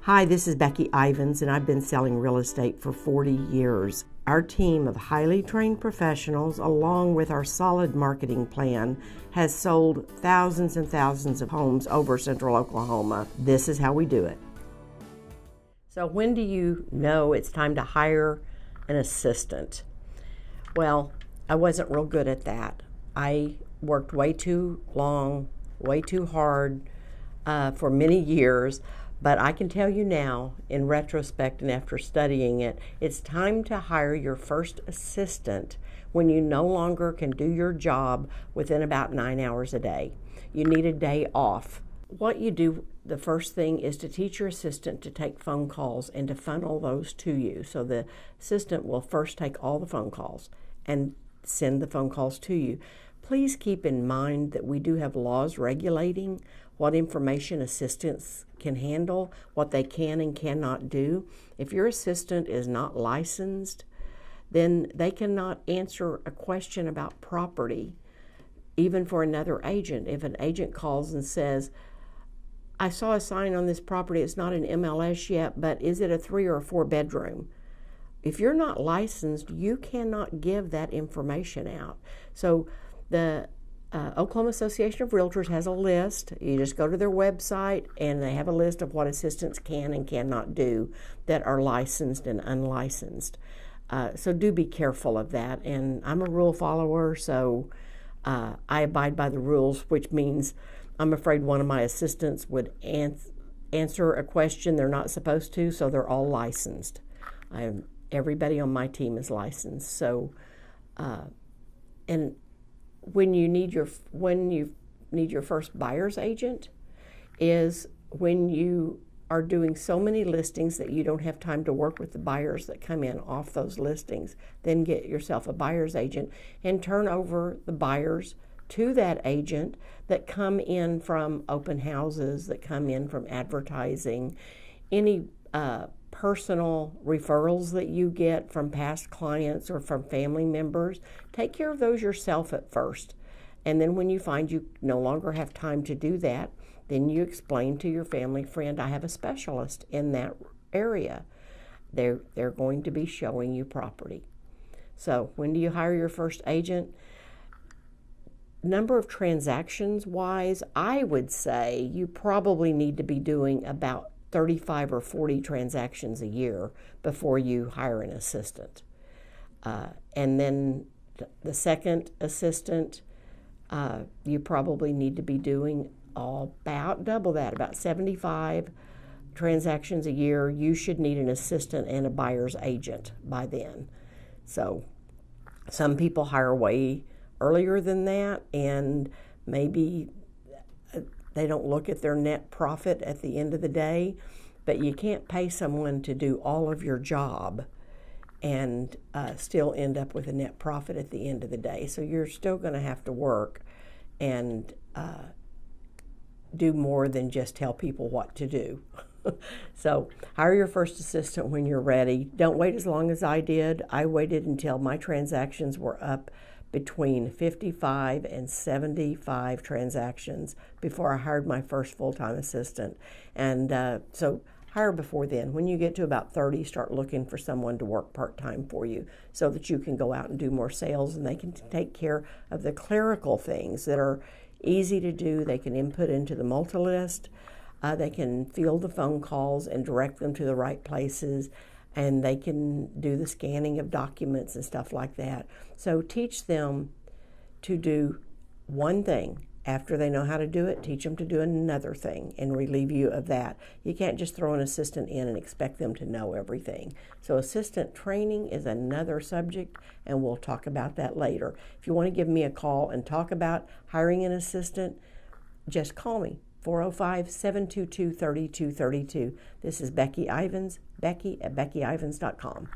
Hi, this is Becky Ivins, and I've been selling real estate for 40 years. Our team of highly trained professionals, along with our solid marketing plan, has sold thousands and thousands of homes over Central Oklahoma. This is how we do it. So when do you know it's time to hire an assistant? Well, I wasn't real good at that. I worked way too long, way too hard for many years. But I can tell you now, in retrospect and after studying it, it's time to hire your first assistant when you no longer can do your job within about 9 hours a day. You need a day off. What you do, the first thing is to teach your assistant to take phone calls and to funnel those to you. So the assistant will first take all the phone calls and send the phone calls to you. Please keep in mind that we do have laws regulating what information assistants can handle, what they can and cannot do. If your assistant is not licensed, then they cannot answer a question about property, even for another agent. If an agent calls and says, I saw a sign on this property, it's not an MLS yet, but is it a 3 or a 4 bedroom? If you're not licensed, you cannot give that information out. So the Oklahoma Association of Realtors has a list. You just go to their website and they have a list of what assistants can and cannot do that are licensed and unlicensed. So do be careful of that. And I'm a rule follower, so I abide by the rules, which means I'm afraid one of my assistants would answer a question they're not supposed to, so they're all licensed. Everybody on my team is licensed. So, and when you need your first buyer's agent is when you are doing so many listings that you don't have time to work with the buyers that come in off those listings. Then get yourself a buyer's agent and turn over the buyers to that agent that come in from open houses, that come in from advertising, any personal referrals that you get from past clients or from family members. Take care of those yourself at first. And then when you find you no longer have time to do that, then you explain to your family friend, I have a specialist in that area. They're going to be showing you property. So when do you hire your first agent? Number of transactions wise, I would say you probably need to be doing about 35 or 40 transactions a year before you hire an assistant. And then the second assistant, you probably need to be doing about double that, about 75 transactions a year. You should need an assistant and a buyer's agent by then. So some people hire way earlier than that, and maybe they don't look at their net profit at the end of the day, but you can't pay someone to do all of your job and still end up with a net profit at the end of the day. So you're still going to have to work and do more than just tell people what to do. So hire your first assistant when you're ready. Don't wait as long as I did. I waited until my transactions were up between 55 and 75 transactions before I hired my first full-time assistant. And so hire before then. When you get to about 30, start looking for someone to work part-time for you so that you can go out and do more sales, and they can take care of the clerical things that are easy to do. They can input into the multi-list. They can field the phone calls and direct them to the right places, and they can do the scanning of documents and stuff like that. So teach them to do one thing. After they know how to do it, teach them to do another thing and relieve you of that. You can't just throw an assistant in and expect them to know everything. So assistant training is another subject, and we'll talk about that later. If you want to give me a call and talk about hiring an assistant, just call me, 405-722-3232. This is Becky Ivins, Becky at BeckyIvins.com.